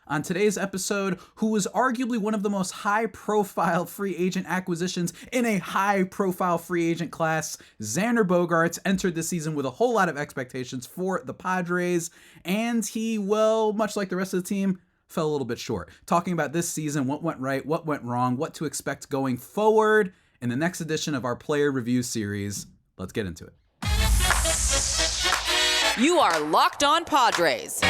On today's episode, who was arguably one of the most high-profile free agent acquisitions in a high-profile free agent class, Xander Bogaerts entered this season with a whole lot of expectations for the Padres, and he, well, much like the rest of the team, fell a little bit short. Talking about this season, what went right, what went wrong, what to expect going forward in the next edition of our player review series. Let's get into it. You are Locked On Padres,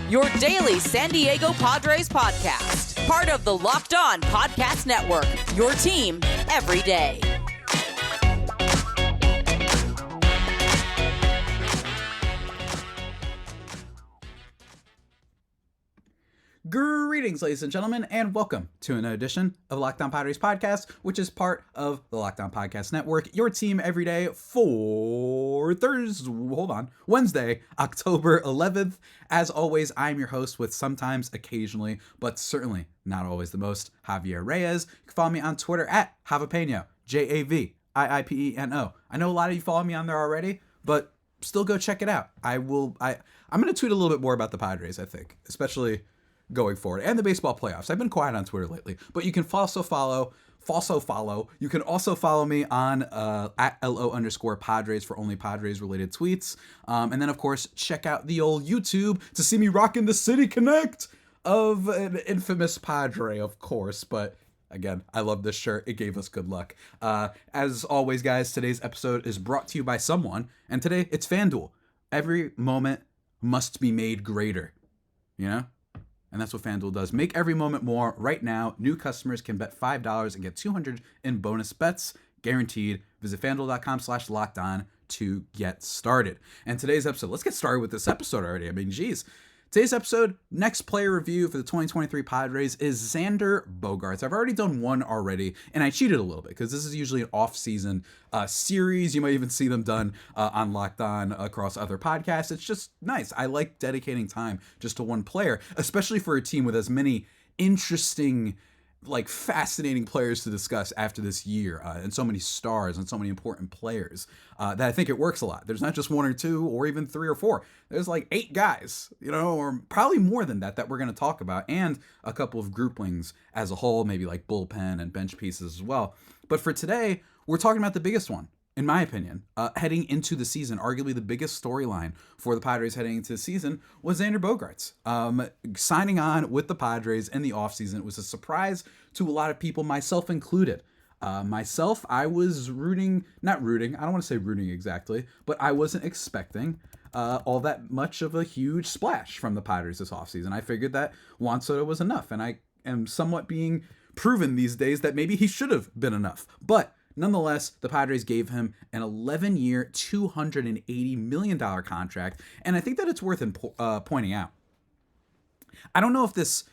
your daily San Diego Padres podcast. Part of the Locked On Podcast Network, your team every day. Greetings, ladies and gentlemen, and welcome to another edition of Locked On Padres podcast, which is part of the Locked On Podcast Network, your team every day for Wednesday, October 11th. As always, I'm your host with sometimes, occasionally, but certainly not always the most, Javier Reyes. You can follow me on Twitter at Javipeno, Javiipeno. I know a lot of you follow me on there already, but still go check it out. I'm going to tweet a little bit more about the Padres, I think, especially going forward, and the baseball playoffs. I've been quiet on Twitter lately, but you can also follow. You can also follow me on at @LO_Padres for only Padres related tweets. And then of course, check out the old YouTube to see me rocking the City Connect of an infamous Padre, of course. But again, I love this shirt. It gave us good luck. As always, guys, today's episode is brought to you by someone, and today it's FanDuel. Every moment must be made greater, you know? And that's what FanDuel does. Make every moment more. Right now, new customers can bet $5 and get $200 in bonus bets, guaranteed. Visit FanDuel.com/lockedon to get started. And today's episode, let's get started with this episode already. I mean, geez. Today's episode, next player review for the 2023 Padres is Xander Bogaerts. I've already done one already, and I cheated a little bit because this is usually an off-season series. You might even see them done on Locked On across other podcasts. It's just nice. I like dedicating time just to one player, especially for a team with as many interesting, fascinating players to discuss after this year, and so many stars and so many important players that I think it works a lot. There's not just one or two or even three or four. There's 8 guys, or probably more than that we're going to talk about, and a couple of groupings as a whole, maybe bullpen and bench pieces as well. But for today, we're talking about the biggest one, in my opinion, heading into the season. Arguably the biggest storyline for the Padres heading into the season was Xander Bogaerts signing on with the Padres in the offseason. It was a surprise to a lot of people, myself included. I was not rooting, I don't want to say rooting exactly, but I wasn't expecting all that much of a huge splash from the Padres this offseason. I figured that Juan Soto was enough, and I am somewhat being proven these days that maybe he should have been enough. But nonetheless, the Padres gave him an 11-year, $280 million contract, and I think that it's worth pointing out. I don't know if this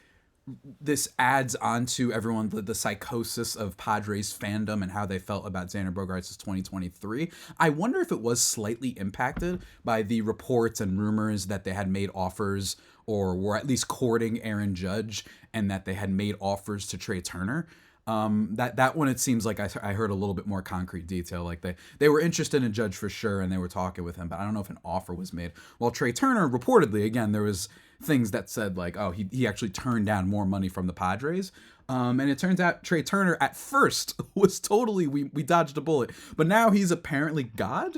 adds on to everyone the psychosis of Padres fandom and how they felt about Xander Bogaerts' 2023. I wonder if it was slightly impacted by the reports and rumors that they had made offers or were at least courting Aaron Judge, and that they had made offers to Trey Turner. That one, it seems like I heard a little bit more concrete detail. They were interested in Judge for sure, and they were talking with him, but I don't know if an offer was made. While Trey Turner, reportedly, again, there was things that said he actually turned down more money from the Padres. And it turns out Trey Turner at first was totally, we dodged a bullet, but now he's apparently God.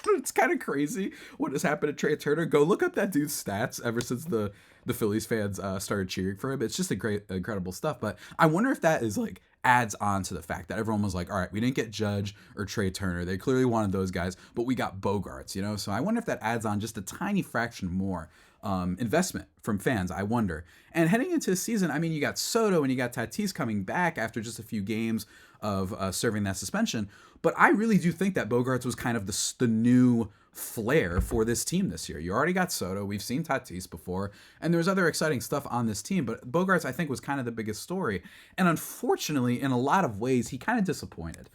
It's kind of crazy what has happened to Trey Turner. Go look up that dude's stats ever since the Phillies fans started cheering for him. It's just incredible stuff. But I wonder if that is adds on to the fact that everyone was all right, we didn't get Judge or Trey Turner. They clearly wanted those guys, but we got Bogaerts, So I wonder if that adds on just a tiny fraction more investment from fans, I wonder. And heading into the season, I mean, you got Soto and you got Tatis coming back after just a few games of serving that suspension. But I really do think that Bogaerts was kind of the new flair for this team this year. You already got Soto. We've seen Tatis before. And there's other exciting stuff on this team. But Bogaerts, I think, was kind of the biggest story. And unfortunately, in a lot of ways, he kind of disappointed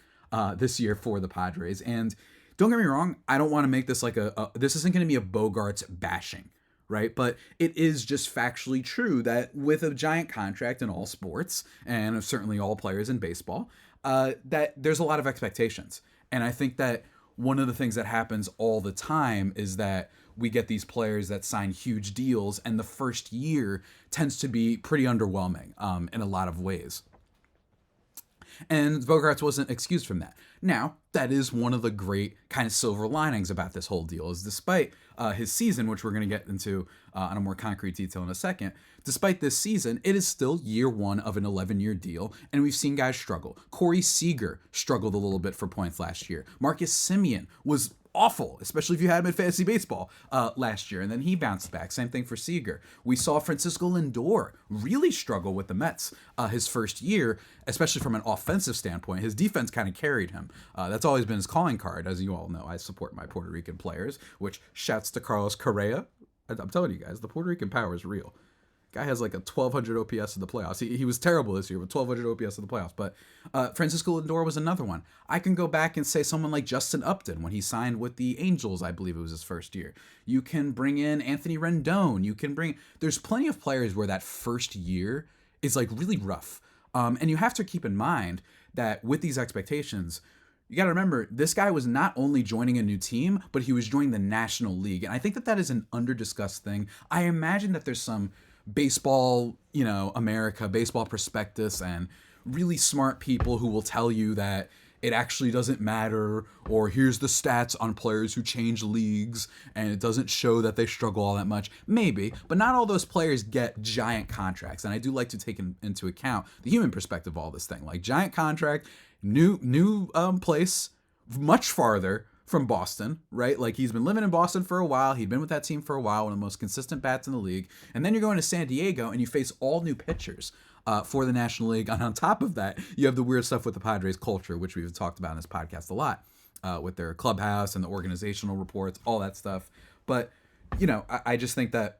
this year for the Padres. And don't get me wrong, I don't want to make this this isn't going to be a Bogaerts bashing, right? But it is just factually true that with a giant contract in all sports, and certainly all players in baseball, that there's a lot of expectations. And I think that one of the things that happens all the time is that we get these players that sign huge deals, and the first year tends to be pretty underwhelming in a lot of ways. And Bogaerts wasn't excused from that. Now, that is one of the great kind of silver linings about this whole deal, is despite his season, which we're going to get into on a more concrete detail in a second, despite this season, it is still year one of an 11-year deal, and we've seen guys struggle. Corey Seager struggled a little bit for points last year. Marcus Semien was awful, especially if you had him in fantasy baseball last year, and then he bounced back. Same thing for Seager. We saw Francisco Lindor really struggle with the Mets his first year, especially from an offensive standpoint. His defense kind of carried him. That's always been his calling card. As you all know, I support my Puerto Rican players, which shouts to Carlos Correa. I'm telling you guys, the Puerto Rican power is real. Guy has like a 1,200 OPS in the playoffs. He was terrible this year with 1,200 OPS in the playoffs. But Francisco Lindor was another one. I can go back and say someone like Justin Upton when he signed with the Angels. I believe it was his first year. You can bring in Anthony Rendon. There's plenty of players where that first year is like really rough. And you have to keep in mind that with these expectations, you got to remember, this guy was not only joining a new team, but he was joining the National League. And I think that is an under-discussed thing. I imagine that there's some baseball, America, baseball prospectus, and really smart people who will tell you that it actually doesn't matter, or here's the stats on players who change leagues, and it doesn't show that they struggle all that much. Maybe, but not all those players get giant contracts. And I do like to take into account the human perspective of all this thing. Like giant contract, new place, much farther from Boston, right? Like he's been living in Boston for a while. He'd been with that team for a while, one of the most consistent bats in the league. And then you're going to San Diego and you face all new pitchers for the National League. And on top of that, you have the weird stuff with the Padres culture, which we've talked about in this podcast a lot, with their clubhouse and the organizational reports, all that stuff. But, I just think that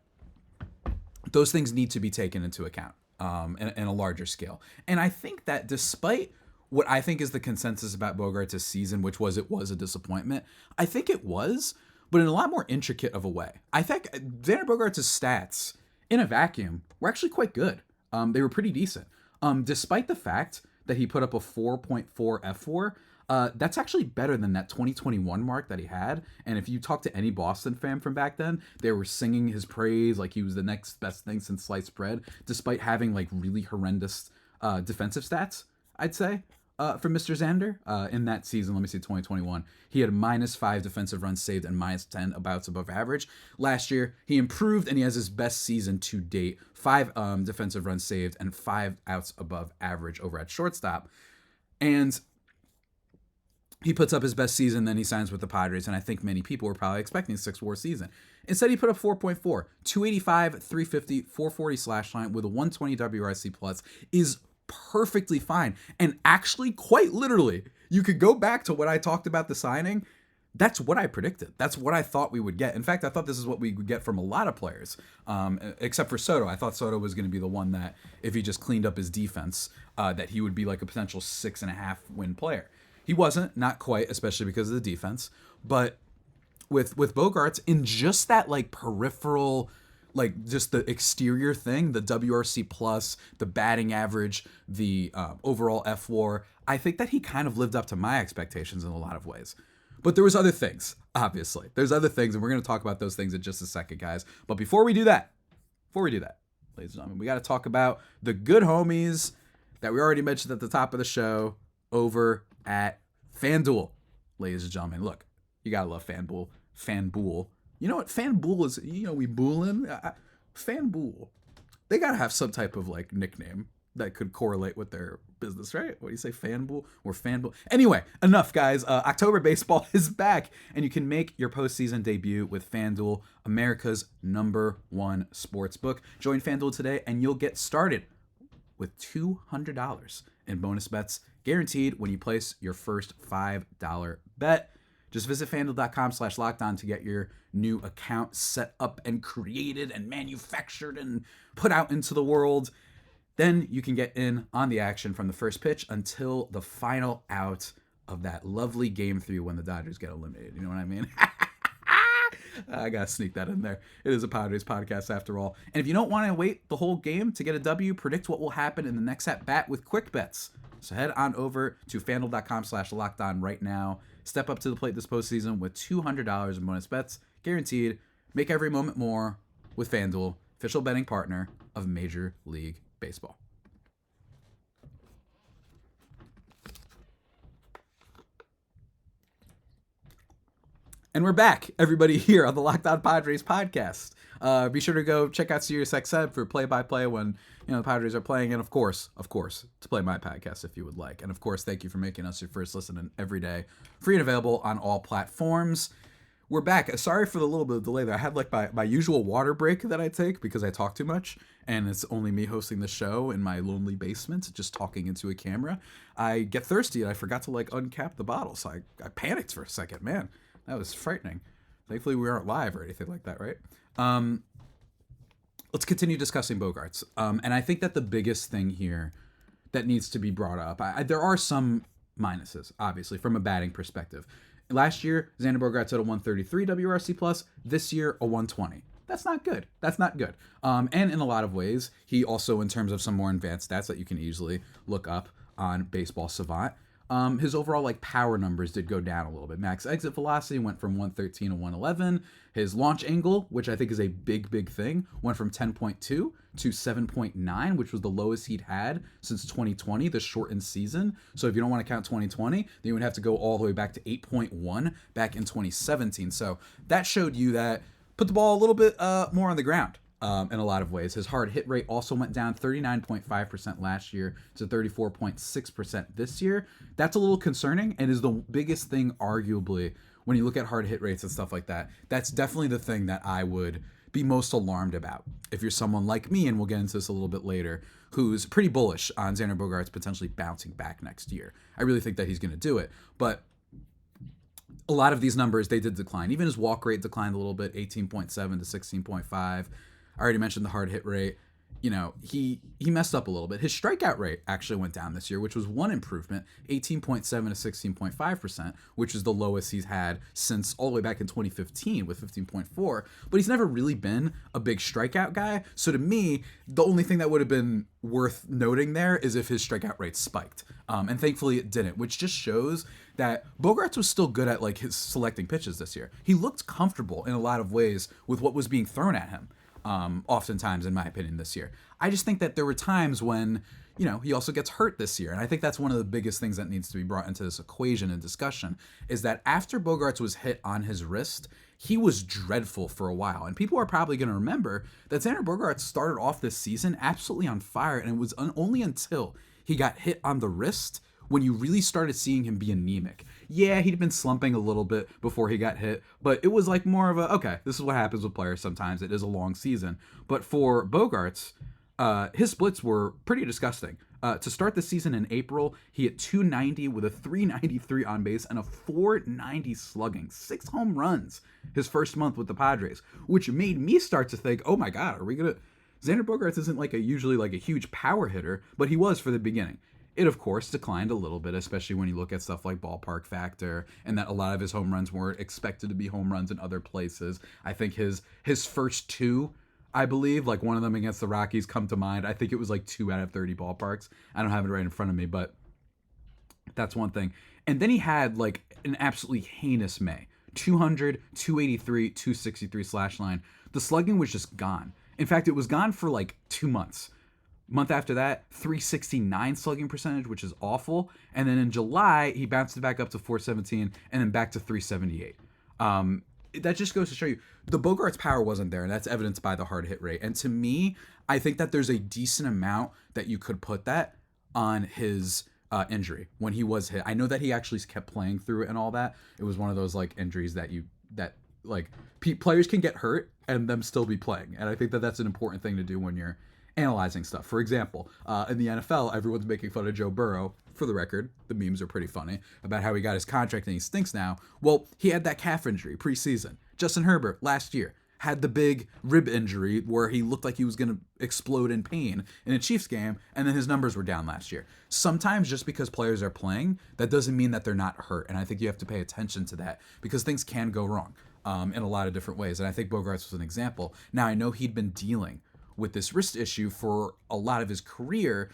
those things need to be taken into account in a larger scale. And I think that despite what I think is the consensus about Bogaerts' season, which was it was a disappointment, I think it was, but in a lot more intricate of a way. I think Xander Bogaerts' stats in a vacuum were actually quite good. They were pretty decent. Despite the fact that he put up a 4.4 F4, that's actually better than that 2021 mark that he had. And if you talk to any Boston fan from back then, they were singing his praise like he was the next best thing since sliced bread, despite having like really horrendous defensive stats, I'd say. For Mr. Xander in that season, let me see, 2021, he had -5 defensive runs saved and -10 abouts above average. Last year, he improved and he has his best season to date, 5 defensive runs saved and 5 outs above average over at shortstop. And he puts up his best season, then he signs with the Padres, and I think many people were probably expecting a 6-WAR season. Instead, he put up 4.4, 285, 350, 440 slash line with a 120 WRC plus is perfectly fine. And actually, quite literally, you could go back to what I talked about the signing. That's what I predicted. That's what I thought we would get. In fact, I thought this is what we would get from a lot of players, except for Soto. I thought Soto was going to be the one that, if he just cleaned up his defense, that he would be like a potential 6.5 win player. He wasn't, not quite, especially because of the defense. But with Bogaerts, in just that like peripheral, like just the exterior thing, the WRC plus, the batting average, the overall F-WAR, I think that he kind of lived up to my expectations in a lot of ways. But there was other things, obviously. There's other things, and we're going to talk about those things in just a second, guys. But before we do that, ladies and gentlemen, we got to talk about the good homies that we already mentioned at the top of the show over at FanDuel. Ladies and gentlemen, look, you got to love FanDuel. You know what FanDuel is? We booling. FanDuel. They got to have some type of like nickname that could correlate with their business, right? What do you say, FanDuel or FanDuel? Anyway, enough, guys. October baseball is back, and you can make your postseason debut with FanDuel, America's #1 sports book. Join FanDuel today, and you'll get started with $200 in bonus bets guaranteed when you place your first $5 bet. Just visit FanDuel.com/lockedon to get your new account set up and created and manufactured and put out into the world. Then you can get in on the action from the first pitch until the final out of that lovely Game 3 when the Dodgers get eliminated. You know what I mean? I gotta sneak that in there. It is a Padres podcast after all. And if you don't want to wait the whole game to get a W, predict what will happen in the next at bat with quick bets. So head on over to FanDuel.com/lockedon right now. Step up to the plate this postseason with $200 in bonus bets guaranteed. Make every moment more with FanDuel, official betting partner of Major League Baseball. And we're back, everybody, here on the Locked On Padres podcast. Be sure to go check out SiriusXM for play-by-play when the Padres are playing, and of course, to play my podcast if you would like. And of course, thank you for making us your first listen every day, free and available on all platforms. We're back. Sorry for the little bit of delay there. I had like my usual water break that I take because I talk too much, and it's only me hosting the show in my lonely basement, just talking into a camera. I get thirsty and I forgot to like uncap the bottle, so I panicked for a second, man. That was frightening. Thankfully, we aren't live or anything like that, right? Let's continue discussing Bogaerts. And I think that the biggest thing here that needs to be brought up, there are some minuses, obviously, from a batting perspective. Last year, Xander Bogaerts had a 133 WRC+. Plus. This year, a 120. That's not good. And in a lot of ways, he also, in terms of some more advanced stats that you can easily look up on Baseball Savant, his overall power numbers did go down a little bit. Max exit velocity went from 113 to 111. His launch angle, which I think is a big thing, went from 10.2 to 7.9, which was the lowest he'd had since 2020, the shortened season. So if you don't want to count 2020, then you would have to go all the way back to 8.1 back in 2017. So that showed you that put the ball a little bit more on the ground. In a lot of ways. His hard hit rate also went down 39.5% last year to 34.6% this year. That's a little concerning and is the biggest thing, arguably, when you look at hard hit rates and stuff like that. That's definitely the thing that I would be most alarmed about. If you're someone like me, and we'll get into this a little bit later, who's pretty bullish on Xander Bogaerts potentially bouncing back next year. I really think that he's going to do it. But a lot of these numbers, they did decline. Even his walk rate declined a little bit, 18.7 to 16.5. I already mentioned the hard hit rate. He messed up a little bit. His strikeout rate actually went down this year, which was one improvement, 18.7 to 16.5%, which is the lowest he's had since all the way back in 2015 with 15.4. But he's never really been a big strikeout guy. So to me, the only thing that would have been worth noting there is if his strikeout rate spiked. And thankfully it didn't, which just shows that Bogaerts was still good at his selecting pitches this year. He looked comfortable in a lot of ways with what was being thrown at him. Oftentimes, in my opinion, this year. I just think that there were times when, he also gets hurt this year. And I think that's one of the biggest things that needs to be brought into this equation and discussion is that after Bogaerts was hit on his wrist, he was dreadful for a while. And people are probably going to remember that Xander Bogaerts started off this season absolutely on fire. And it was only until he got hit on the wrist when you really started seeing him be anemic. Yeah, he'd been slumping a little bit before he got hit, but it was more of a, okay, this is what happens with players sometimes. It is a long season. But for Bogaerts, his splits were pretty disgusting. To start the season in April, he hit 290 with a 393 on base and a 490 slugging. 6 home runs his first month with the Padres, which made me start to think, oh my God, are we going to... Xander Bogaerts isn't usually a huge power hitter, but he was for the beginning. It, of course, declined a little bit, especially when you look at stuff like ballpark factor and that a lot of his home runs weren't expected to be home runs in other places. I think his first 2, I believe, one of them against the Rockies come to mind. I think it was 2 out of 30 ballparks. I don't have it right in front of me, but that's one thing. And then he had an absolutely heinous May. 200, 283, 263 slash line. The slugging was just gone. In fact, it was gone for 2 months. Month after that, 369 slugging percentage, which is awful. And then in July, he bounced it back up to 417 and then back to 378. That just goes to show you the Bogaerts power wasn't there, and that's evidenced by the hard hit rate. And to me, I think that there's a decent amount that you could put that on his injury when he was hit. I know that he actually kept playing through it and all that. It was one of those injuries that players can get hurt and them still be playing. And I think that that's an important thing to do when you're analyzing stuff. For example, in the NFL, everyone's making fun of Joe Burrow. For the record, the memes are pretty funny about how he got his contract and he stinks now. Well, he had that calf injury preseason. Justin Herbert last year had the big rib injury where he looked like he was going to explode in pain in a Chiefs game, and then his numbers were down last year. Sometimes just because players are playing, that doesn't mean that they're not hurt, and I think you have to pay attention to that because things can go wrong in a lot of different ways, and I think Bogaerts was an example. Now, I know he'd been dealing with this wrist issue for a lot of his career.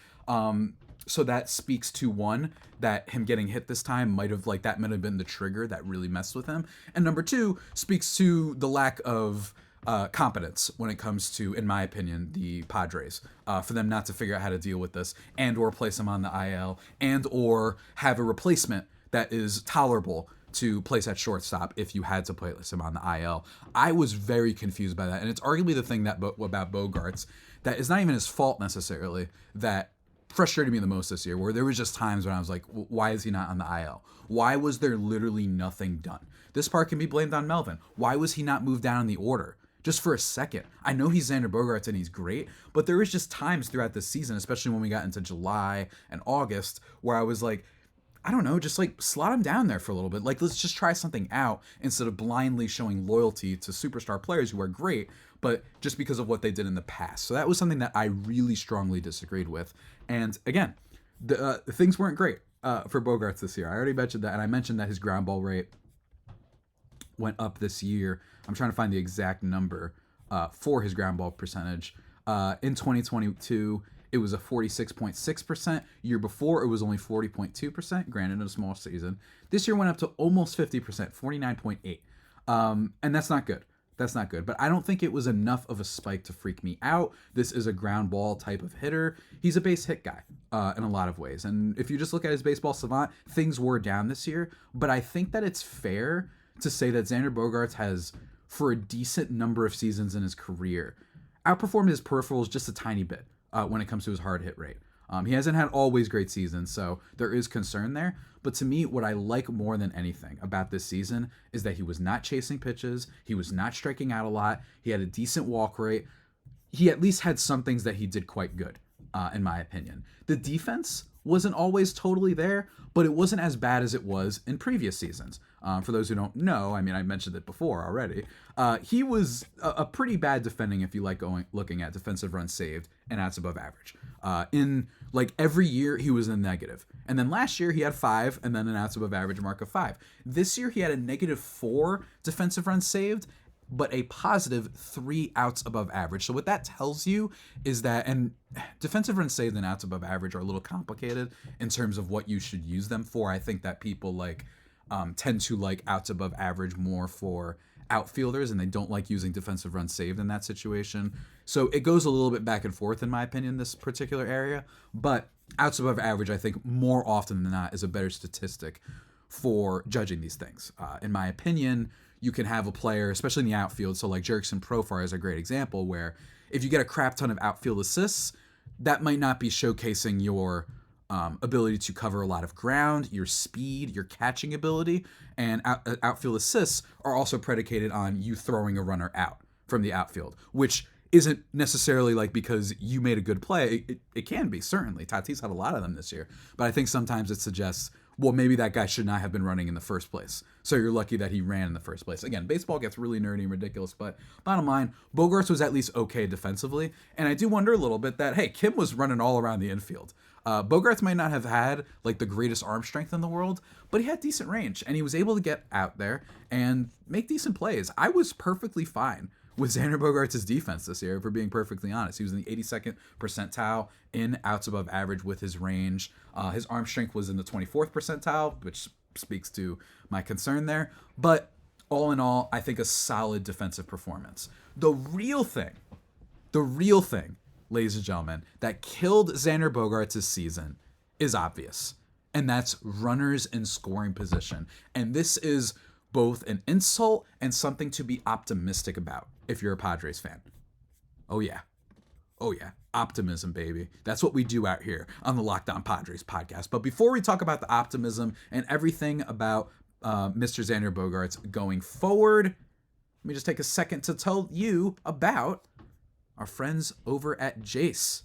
So that speaks to one, that him getting hit this time might have been the trigger that really messed with him. And number 2 speaks to the lack of competence when it comes to, in my opinion, the Padres. For them not to figure out how to deal with this and or place him on the IL and or have a replacement that is tolerable to place at shortstop if you had to place him on the IL. I was very confused by that, and it's arguably the thing that about Bogaerts that is not even his fault necessarily that frustrated me the most this year, where there was just times when I was like, why is he not on the IL? Why was there literally nothing done? This part can be blamed on Melvin. Why was he not moved down in the order? Just for a second. I know he's Xander Bogaerts and he's great, but there was just times throughout the season, especially when we got into July and August, where I was like, I don't know, just like slot him down there for a little bit. Like, let's just try something out instead of blindly showing loyalty to superstar players who are great, but just because of what they did in the past. So that was something that I really strongly disagreed with. And again, the things weren't great for Bogaerts this year. I already mentioned that, and I mentioned that his ground ball rate went up this year. I'm trying to find the exact number for his ground ball percentage. In 2022, it was a 46.6%. Year before, it was only 40.2%, granted in a small season. This year went up to almost 50%, 49.8%. And that's not good. That's not good. But I don't think it was enough of a spike to freak me out. This is a ground ball type of hitter. He's a base hit guy in a lot of ways. And if you just look at his baseball savant, things were down this year. But I think that it's fair to say that Xander Bogaerts has, for a decent number of seasons in his career, outperformed his peripherals just a tiny bit when it comes to his hard hit rate. He hasn't had always great seasons, so there is concern there. But to me, what I like more than anything about this season is that he was not chasing pitches. He was not striking out a lot. He had a decent walk rate. He at least had some things that he did quite good, in my opinion. The defense wasn't always totally there, but it wasn't as bad as it was in previous seasons. For those who don't know, I mean, I mentioned it before already. He was a pretty bad defending if you like looking at defensive runs saved and outs above average. In like every year, he was in negative. And then last year, he had 5 and then an outs above average mark of 5. This year, he had a -4 defensive runs saved, but a positive 3 outs above average. So what that tells you is that, and defensive runs saved and outs above average are a little complicated in terms of what you should use them for. I think that people tend to like outs above average more for outfielders, and they don't like using defensive runs saved in that situation. So it goes a little bit back and forth in my opinion, this particular area. But outs above average, I think more often than not, is a better statistic for judging these things. In my opinion, you can have a player, especially in the outfield, so like Jurickson Profar is a great example, where if you get a crap ton of outfield assists, that might not be showcasing your ability to cover a lot of ground, your speed, your catching ability, and outfield assists are also predicated on you throwing a runner out from the outfield, which isn't necessarily like because you made a good play. It can be, certainly. Tatis had a lot of them this year, but I think sometimes it suggests, well, maybe that guy should not have been running in the first place. So you're lucky that he ran in the first place. Again, baseball gets really nerdy and ridiculous, but bottom line, Bogaerts was at least okay defensively. And I do wonder a little bit that, hey, Kim was running all around the infield. Bogaerts might not have had like the greatest arm strength in the world, but he had decent range and he was able to get out there and make decent plays. I was perfectly fine with Xander Bogaerts' defense this year, if we're being perfectly honest. He was in the 82nd percentile in outs above average with his range. His arm strength was in the 24th percentile, which speaks to my concern there. But all in all, I think a solid defensive performance. The real thing, ladies and gentlemen, that killed Xander Bogaerts' season is obvious, and that's runners in scoring position. And this is both an insult and something to be optimistic about if you're a Padres fan. Oh yeah. Optimism, baby. That's what we do out here on the Locked On Padres podcast. But before we talk about the optimism and everything about Mr. Xander Bogaerts going forward, let me just take a second to tell you about our friends over at Jace.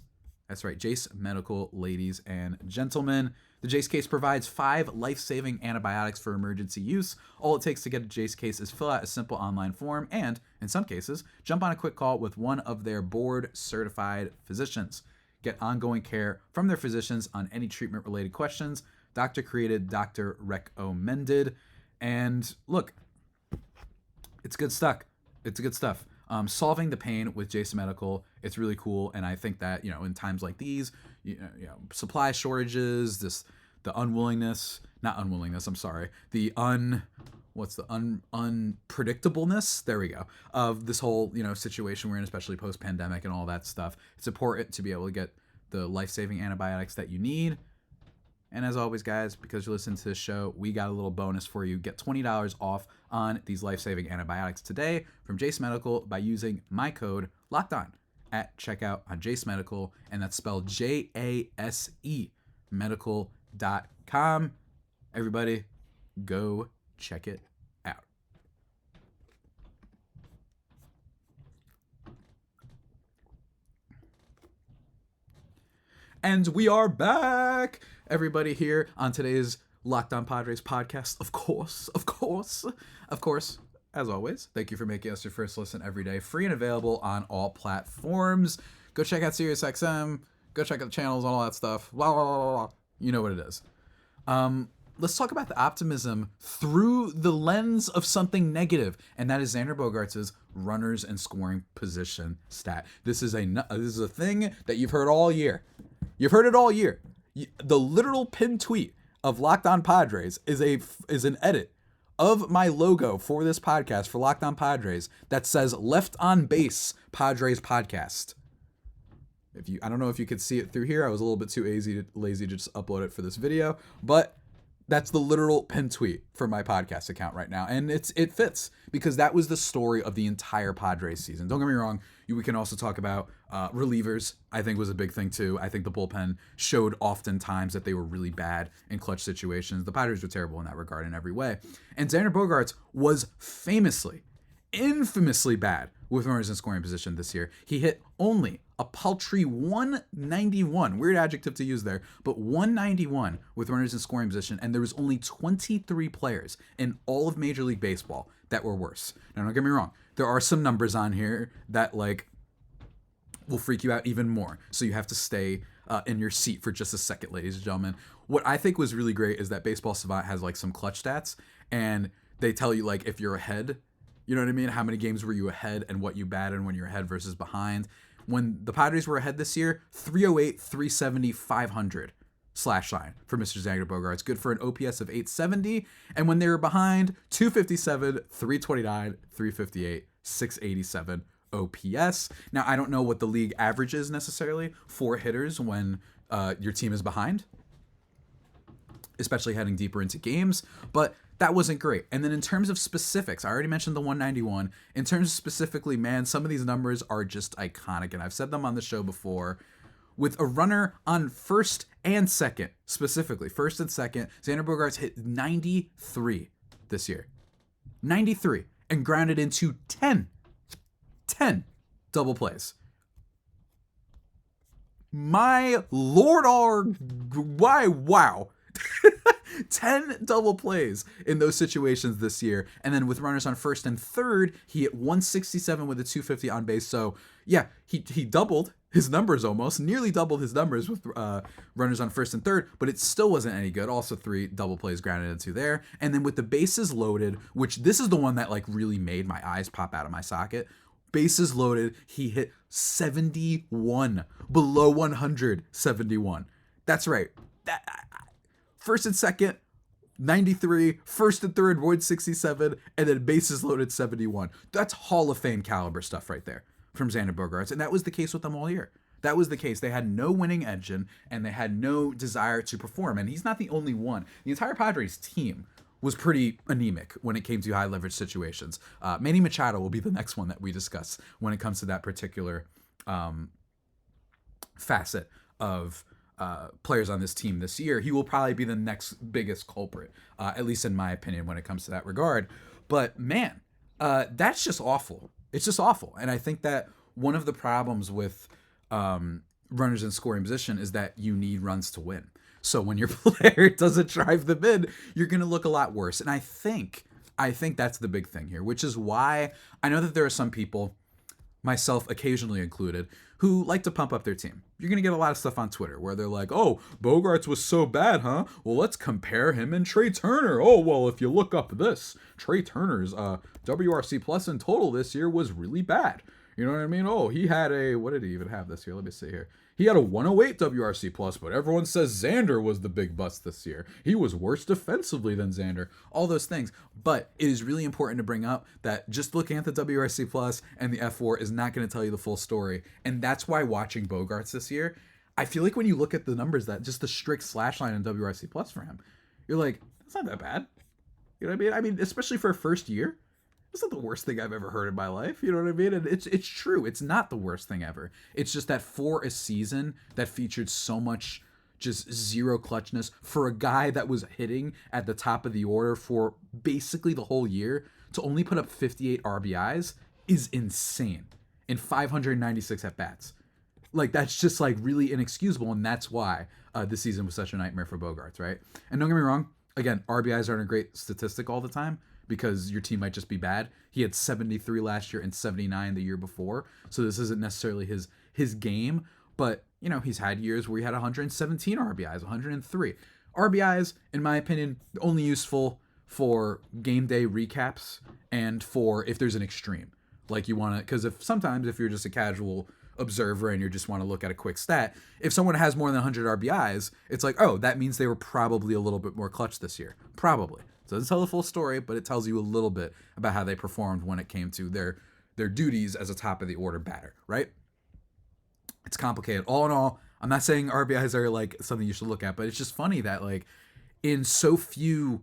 That's right, Jace Medical, ladies and gentlemen. The Jace case provides 5 life-saving antibiotics for emergency use. All it takes to get a Jace case is fill out a simple online form and, in some cases, jump on a quick call with one of their board-certified physicians. Get ongoing care from their physicians on any treatment-related questions. Doctor created, doctor recommended. And look, it's good stuff. It's good stuff. Solving the pain with Jace Medical, it's really cool. And I think that, in times like these, supply shortages, the what's the unpredictableness, there we go, of this whole, situation we're in, especially post-pandemic and all that stuff. It's important to be able to get the life-saving antibiotics that you need. And as always, guys, because you're listening to this show, we got a little bonus for you. Get $20 off on these life-saving antibiotics today from Jace Medical by using my code LOCKEDON at checkout on Jace Medical, and that's spelled JASE medical.com. Everybody, go check it out. And we are back, everybody, here on today's Locked On Padres podcast. Of course, as always, thank you for making us your first listen every day. Free and available on all platforms. Go check out SiriusXM. Go check out the channels and all that stuff. Blah, blah, blah, blah. You know what it is. Let's talk about the optimism through the lens of something negative, and that is Xander Bogaerts' runners and scoring position stat. This is a thing that you've heard all year. You've heard it all year. The literal pinned tweet of Locked On Padres is an edit of my logo for this podcast, for Locked On Padres, that says "Left on Base Padres Podcast." I don't know if you could see it through here. I was a little bit too lazy to just upload it for this video, but that's the literal pin tweet for my podcast account right now. And it fits because that was the story of the entire Padres season. Don't get me wrong. We can also talk about relievers, I think was a big thing too. I think the bullpen showed oftentimes that they were really bad in clutch situations. The Padres were terrible in that regard in every way. And Xander Bogaerts was infamously bad with runners in scoring position this year. He hit only a paltry 191, weird adjective to use there, but 191 with runners in scoring position, and there was only 23 players in all of Major League Baseball that were worse. Now, don't get me wrong, there are some numbers on here that will freak you out even more, so you have to stay in your seat for just a second, ladies and gentlemen. What I think was really great is that Baseball Savant has some clutch stats, and they tell you if you're ahead, you know what I mean? How many games were you ahead and what you batted when you're ahead versus behind. When the Padres were ahead this year, 308, 370, 500 /line for Mr. Xander Bogaerts. Good for an OPS of 870. And when they were behind, 257, 329, 358, 687 OPS. Now, I don't know what the league average is necessarily for hitters when your team is behind, especially heading deeper into games, but that wasn't great. And then in terms of specifics, I already mentioned the 191. In terms of specifically, man, some of these numbers are just iconic, and I've said them on the show before. With a runner on first and second, specifically, first and second, Xander Bogaerts hit 93 this year. 93, and grounded into 10 double plays. My Lord, wow. 10 double plays in those situations this year. And then with runners on first and third, he hit 167 with a 250 on base. So yeah, he doubled his numbers, nearly doubled his numbers with runners on first and third, but it still wasn't any good. Also 3 double plays grounded into there. And then with the bases loaded, which this is the one that really made my eyes pop out of my socket. Bases loaded, he hit 71, below 100, 71. That's right. First and second, 93, first and third, 167, and then bases loaded 71. That's Hall of Fame caliber stuff right there from Xander Bogaerts, and that was the case with them all year. That was the case. They had no winning engine, and they had no desire to perform, and he's not the only one. The entire Padres team was pretty anemic when it came to high leverage situations. Manny Machado will be the next one that we discuss when it comes to that particular facet of players on this team this year. He will probably be the next biggest culprit, at least in my opinion, when it comes to that regard. But man, that's just awful. It's just awful. And I think that one of the problems with runners in scoring position is that you need runs to win. So when your player doesn't drive them in, you're going to look a lot worse. And I think that's the big thing here, which is why I know that there are some people, myself occasionally included, who like to pump up their team. You're going to get a lot of stuff on Twitter where they're like, oh, Bogaerts was so bad, huh? Well, let's compare him and Trey Turner. Oh, well, if you look up this, Trey Turner's WRC plus in total this year was really bad. You know what I mean? Oh, he had a, what did he even have this year? Let me see here. He had a 108 WRC plus, but everyone says Xander was the big bust this year. He was worse defensively than Xander. All those things. But it is really important to bring up that just looking at the WRC plus and the F4 is not going to tell you the full story. And that's why watching Bogaerts this year, I feel like when you look at the numbers, that just the strict slash line in WRC plus for him, you're like, that's not that bad. You know what I mean? I mean, especially for a first year. It's not the worst thing I've ever heard in my life. You know what I mean? And it's true. It's not the worst thing ever. It's just that for a season that featured so much just zero clutchness for a guy that was hitting at the top of the order for basically the whole year, to only put up 58 RBIs is insane in 596 at-bats. Like, that's just like really inexcusable, and that's why this season was such a nightmare for Bogaerts, right? And don't get me wrong, again, RBIs aren't a great statistic all the time, because your team might just be bad. He had 73 last year and 79 the year before. So this isn't necessarily his game, but you know, he's had years where he had 117 RBIs, 103. RBIs, in my opinion, only useful for game day recaps and for if there's an extreme. Like you want to, because if you're just a casual observer and you just want to look at a quick stat, if someone has more than 100 RBIs, it's like, oh, that means they were probably a little bit more clutch this year. Probably. So it doesn't tell the full story, but it tells you a little bit about how they performed when it came to their duties as a top of the order batter, right? It's complicated. All in all, I'm not saying RBIs are like something you should look at, but it's just funny that like in fewer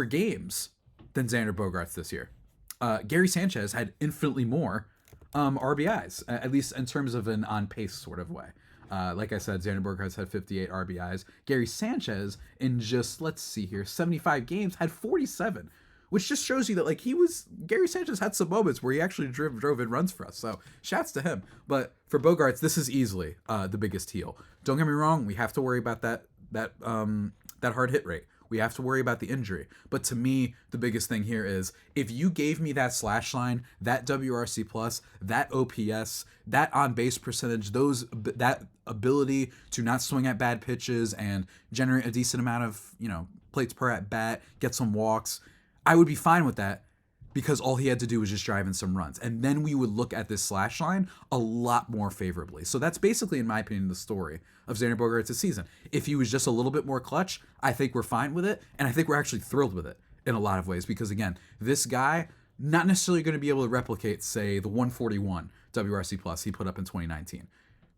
games than Xander Bogaerts this year, Gary Sanchez had infinitely more RBIs, at least in terms of an on pace sort of way. Like I said, Xander Bogaerts had 58 RBIs. Gary Sanchez, in just, let's see here, 75 games, had 47, which just shows you that, like, Gary Sanchez had some moments where he actually drove in runs for us. So, shouts to him. But for Bogaerts, this is easily the biggest heel. Don't get me wrong, we have to worry about that hard hit rate. We have to worry about the injury. But to me, the biggest thing here is if you gave me that slash line, that WRC plus, that OPS, that on base percentage, that ability to not swing at bad pitches and generate a decent amount of, plates per at bat, get some walks, I would be fine with that, because all he had to do was just drive in some runs. And then we would look at this slash line a lot more favorably. So that's basically, in my opinion, the story of Xander Bogaerts this season. If he was just a little bit more clutch, I think we're fine with it. And I think we're actually thrilled with it in a lot of ways. Because again, this guy, not necessarily going to be able to replicate, say, the 141 WRC plus he put up in 2019.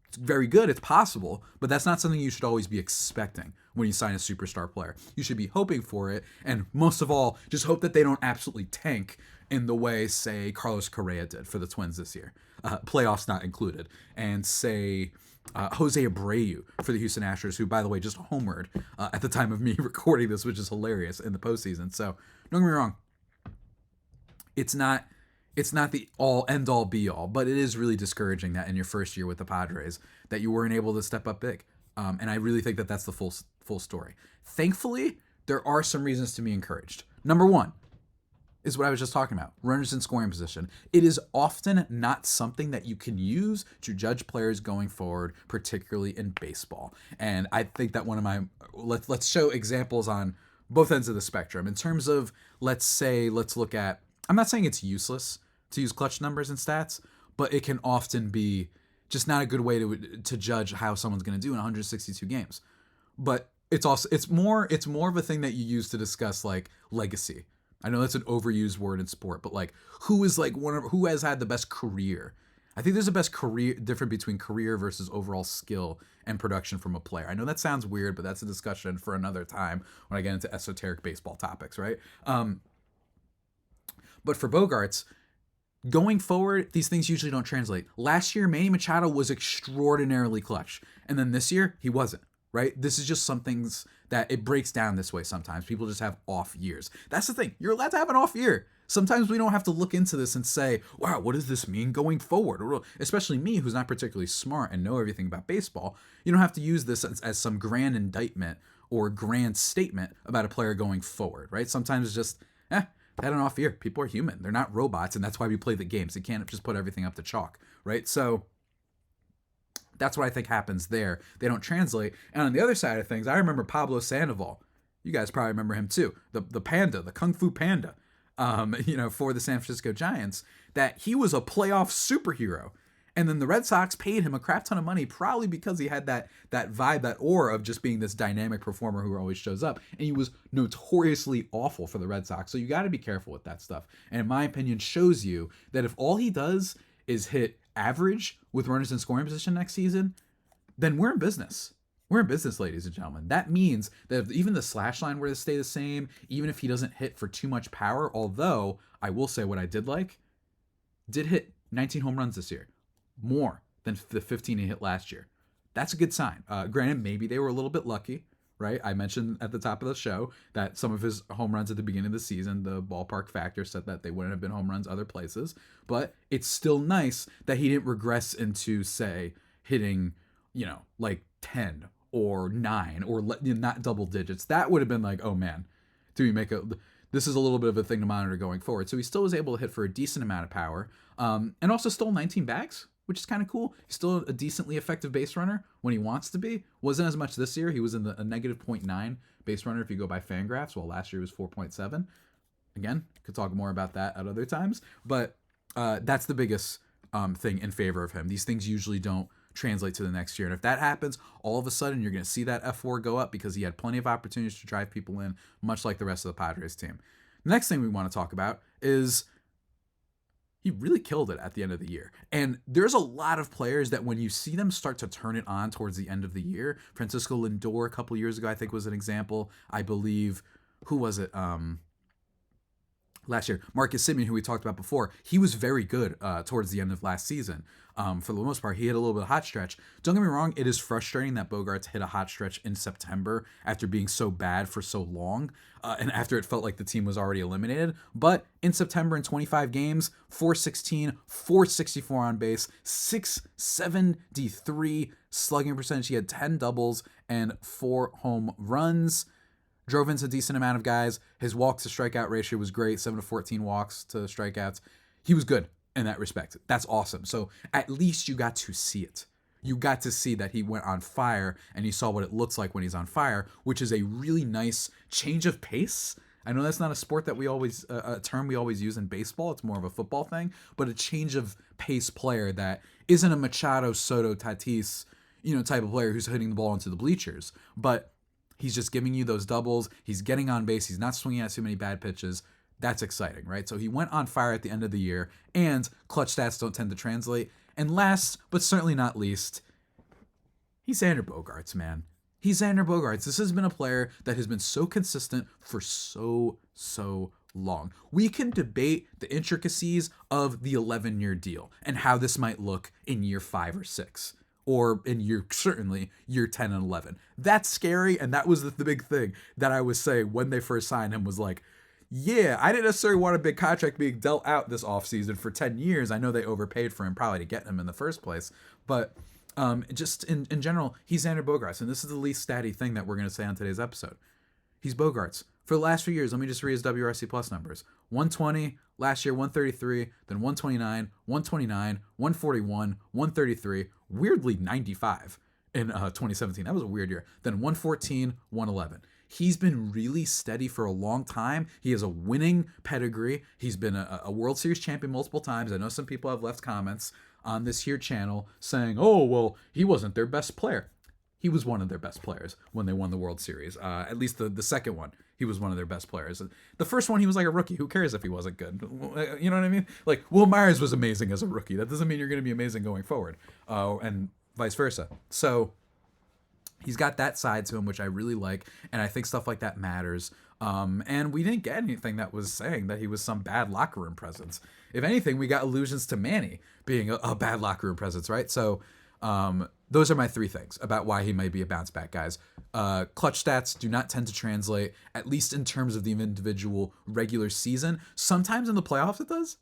It's very good, it's possible, but that's not something you should always be expecting when you sign a superstar player. You should be hoping for it, and most of all, just hope that they don't absolutely tank in the way, say, Carlos Correa did for the Twins this year, playoffs not included, and say Jose Abreu for the Houston Astros, who, by the way, just homered at the time of me recording this, which is hilarious in the postseason. So don't get me wrong, it's not the end-all, be-all, but it is really discouraging that in your first year with the Padres that you weren't able to step up big. And I really think that that's the full story. Thankfully, there are some reasons to be encouraged. Number one is what I was just talking about, runners in scoring position. It is often not something that you can use to judge players going forward, particularly in baseball. And I think that one of my, let's show examples on both ends of the spectrum. In terms of, let's look at, I'm not saying it's useless to use clutch numbers and stats, but it can often be just not a good way to judge how someone's going to do in 162 games. But it's more of a thing that you use to discuss like legacy. I know that's an overused word in sport, but like who has had the best career? I think there's a best career difference between career versus overall skill and production from a player. I know that sounds weird, but that's a discussion for another time when I get into esoteric baseball topics, right? But for Bogaerts, going forward, these things usually don't translate. Last year, Manny Machado was extraordinarily clutch. And then this year, he wasn't, right? This is just some things that it breaks down this way sometimes. People just have off years. That's the thing. You're allowed to have an off year. Sometimes we don't have to look into this and say, wow, what does this mean going forward? Especially me, who's not particularly smart and know everything about baseball. You don't have to use this as some grand indictment or grand statement about a player going forward, right? Sometimes it's just, had an off year. People are human. They're not robots, and that's why we play the games. You can't just put everything up to chalk, right? So that's what I think happens there. They don't translate. And on the other side of things, I remember Pablo Sandoval. You guys probably remember him too. The panda, the Kung Fu Panda. for the San Francisco Giants, that he was a playoff superhero. And then the Red Sox paid him a crap ton of money, probably because he had that vibe, that aura of just being this dynamic performer who always shows up. And he was notoriously awful for the Red Sox. So you got to be careful with that stuff. And in my opinion, shows you that if all he does is hit average with runners in scoring position next season, then we're in business. We're in business, ladies and gentlemen. That means that if even the slash line were to stay the same, even if he doesn't hit for too much power, although I will say what I did hit 19 home runs this year. More than the 15 he hit last year. That's a good sign. Granted, maybe they were a little bit lucky, right? I mentioned at the top of the show that some of his home runs at the beginning of the season, the ballpark factor said that they wouldn't have been home runs other places. But it's still nice that he didn't regress into, say, hitting, like 10 or 9 or not double digits. That would have been like, oh man, this is a little bit of a thing to monitor going forward. So he still was able to hit for a decent amount of power, and also stole 19 bags, which is kind of cool. He's still a decently effective base runner when he wants to be. Wasn't as much this year. He was in a negative 0.9 base runner if you go by Fangraphs, while last year was 4.7. Again, could talk more about that at other times, but that's the biggest thing in favor of him. These things usually don't translate to the next year. And if that happens, all of a sudden you're going to see that F4 go up because he had plenty of opportunities to drive people in, much like the rest of the Padres team. The next thing we want to talk about is he really killed it at the end of the year. And there's a lot of players that when you see them start to turn it on towards the end of the year, Francisco Lindor a couple years ago, I think was an example. I believe, who was it? Last year, Marcus Semien, who we talked about before, he was very good towards the end of last season. For the most part, he hit a little bit of hot stretch. Don't get me wrong, it is frustrating that Bogaerts hit a hot stretch in September after being so bad for so long, and after it felt like the team was already eliminated. But in September, in 25 games, 416, 464 on base, 673 slugging percentage. He had 10 doubles and 4 home runs. Drove in a decent amount of guys. His walk to strikeout ratio was great, 7 to 14 walks to strikeouts. He was good in that respect. That's awesome. So at least you got to see it. You got to see that he went on fire, and you saw what it looks like when he's on fire, which is a really nice change of pace. I know that's not a sport that a term we always use in baseball. It's more of a football thing, but a change of pace player that isn't a Machado, Soto, Tatis, type of player who's hitting the ball into the bleachers, but he's just giving you those doubles. He's getting on base. He's not swinging at too many bad pitches. That's exciting, right? So he went on fire at the end of the year, and clutch stats don't tend to translate. And last, but certainly not least, he's Xander Bogaerts, man. He's Xander Bogaerts. This has been a player that has been so consistent for so long. We can debate the intricacies of the 11-year deal and how this might look in year 5 or 6. Or in certainly year 10 and 11. That's scary, and that was the big thing that I was saying when they first signed him was like, yeah, I didn't necessarily want a big contract being dealt out this offseason for 10 years. I know they overpaid for him probably to get him in the first place, but just in general, he's Xander Bogaerts, and this is the least statty thing that we're going to say on today's episode. He's Bogaerts. For the last few years, let me just read his WRC plus numbers. 120, last year 133, then 129, 129, 141, 133, weirdly 95 in 2017. That was a weird year. Then 114, 111. He's been really steady for a long time. He has a winning pedigree. He's been a World Series champion multiple times. I know some people have left comments on this here channel saying, oh, well, he wasn't their best player. He was one of their best players when they won the World Series. At least the second one, he was one of their best players. The first one, he was like a rookie. Who cares if he wasn't good? You know what I mean? Like, Will Myers was amazing as a rookie. That doesn't mean you're going to be amazing going forward, and vice versa. So he's got that side to him, which I really like, and I think stuff like that matters. And we didn't get anything that was saying that he was some bad locker room presence. If anything, we got allusions to Manny being a bad locker room presence, right? So those are my 3 things about why he might be a bounce back, guys. Clutch stats do not tend to translate, at least in terms of the individual regular season. Sometimes in the playoffs it does.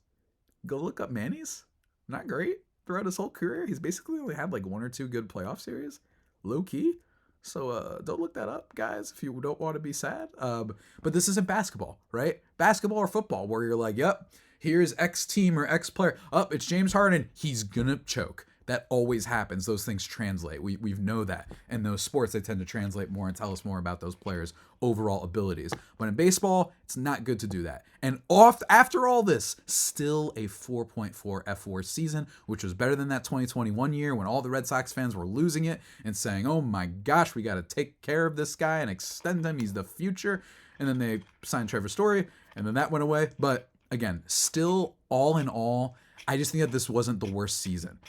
Go look up Manny's. Not great throughout his whole career. He's basically only had like 1 or 2 good playoff series. Low key. So don't look that up, guys, if you don't want to be sad. But this isn't basketball, right? Basketball or football, where you're like, yep, here's X team or X player. It's James Harden. He's going to choke. That always happens. Those things translate. We know that. In those sports, they tend to translate more and tell us more about those players' overall abilities. But in baseball, it's not good to do that. And after all this, still a 4.4 F4 season, which was better than that 2021 year when all the Red Sox fans were losing it and saying, oh my gosh, we got to take care of this guy and extend him. He's the future. And then they signed Trevor Story, and then that went away. But again, still all in all, I just think that this wasn't the worst season.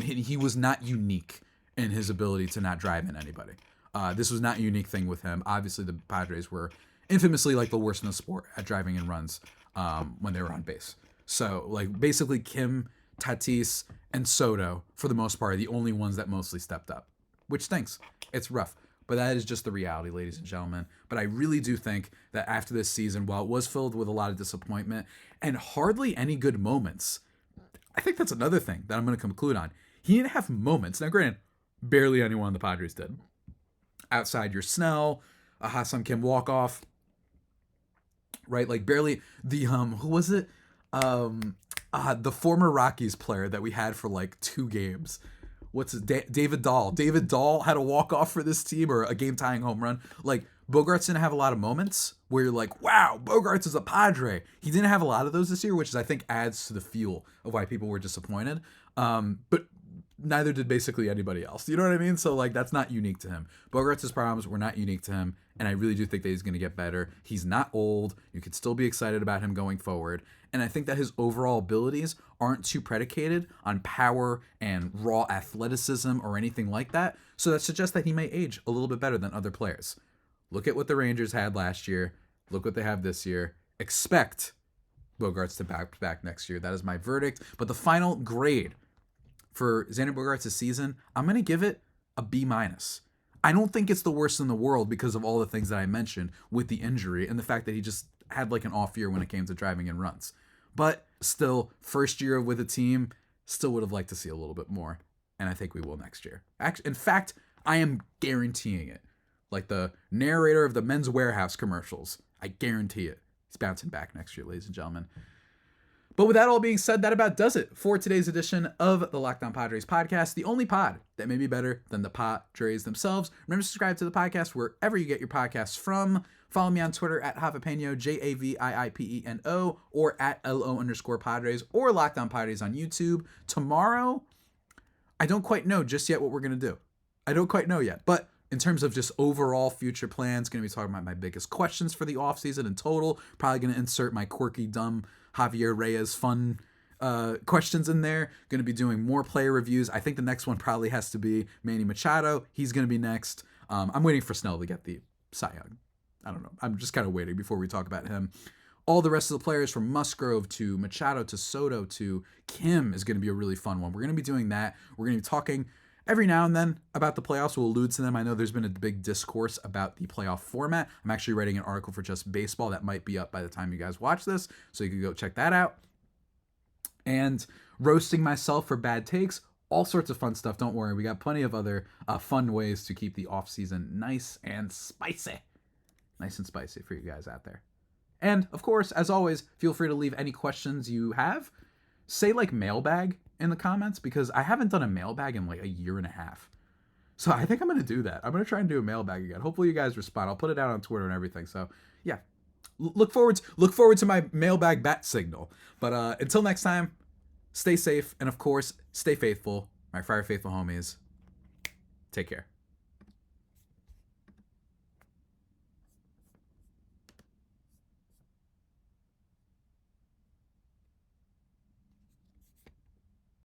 He was not unique in his ability to not drive in anybody. This was not a unique thing with him. Obviously, the Padres were infamously like the worst in the sport at driving in runs when they were on base. So, like, basically Kim, Tatis, and Soto, for the most part, are the only ones that mostly stepped up, which stinks. It's rough. But that is just the reality, ladies and gentlemen. But I really do think that after this season, while it was filled with a lot of disappointment and hardly any good moments, I think that's another thing that I'm going to conclude on. He didn't have moments. Now, granted, barely anyone on the Padres did. Outside your Snell, a Ha-Seong Kim walk-off, right? Like, barely the, who was it? The former Rockies player that we had for, like, 2 games. What's his David Dahl. David Dahl had a walk-off for this team or a game-tying home run. Like, Bogaerts didn't have a lot of moments where you're like, wow, Bogaerts is a Padre. He didn't have a lot of those this year, which is, I think, adds to the fuel of why people were disappointed. But neither did basically anybody else. You know what I mean? So, like, that's not unique to him. Bogaerts' problems were not unique to him, and I really do think that he's going to get better. He's not old. You could still be excited about him going forward. And I think that his overall abilities aren't too predicated on power and raw athleticism or anything like that. So that suggests that he may age a little bit better than other players. Look at what the Rangers had last year. Look what they have this year. Expect Bogaerts to back next year. That is my verdict. But the final grade for Xander Bogaerts' season, I'm going to give it a B-. I don't think it's the worst in the world because of all the things that I mentioned with the injury and the fact that he just had like an off year when it came to driving in runs. But still, first year with a team, still would have liked to see a little bit more. And I think we will next year. In fact, I am guaranteeing it. Like the narrator of the Men's Warehouse commercials. I guarantee it. He's bouncing back next year, ladies and gentlemen. But with that all being said, that about does it for today's edition of the Locked On Padres podcast, the only pod that may be better than the Padres themselves. Remember to subscribe to the podcast wherever you get your podcasts from. Follow me on Twitter at Javipeno, Javiipeno, or at LO_Padres, or Locked On Padres on YouTube. Tomorrow, I don't quite know just yet what we're going to do. I don't quite know yet, but in terms of just overall future plans, going to be talking about my biggest questions for the offseason in total. Probably going to insert my quirky, dumb Javier Reyes fun questions in there. Going to be doing more player reviews. I think the next one probably has to be Manny Machado. He's going to be next. I'm waiting for Snell to get the Cy Young. I don't know. I'm just kind of waiting before we talk about him. All the rest of the players from Musgrove to Machado to Soto to Kim is going to be a really fun one. We're going to be doing that. We're going to be talking every now and then about the playoffs. We'll allude to them. I know there's been a big discourse about the playoff format. I'm actually writing an article for Just Baseball that might be up by the time you guys watch this, so you can go check that out. And roasting myself for bad takes, all sorts of fun stuff. Don't worry, we got plenty of other fun ways to keep the off season nice and spicy. Nice and spicy for you guys out there. And of course, as always, feel free to leave any questions you have. Say like mailbag in the comments, because I haven't done a mailbag in like a year and a half. So I think I'm going to do that. I'm going to try and do a mailbag again. Hopefully you guys respond. I'll put it out on Twitter and everything. So yeah, look forward to my mailbag bat signal. But until next time, stay safe. And of course, stay faithful. My Fire Faithful homies. Take care.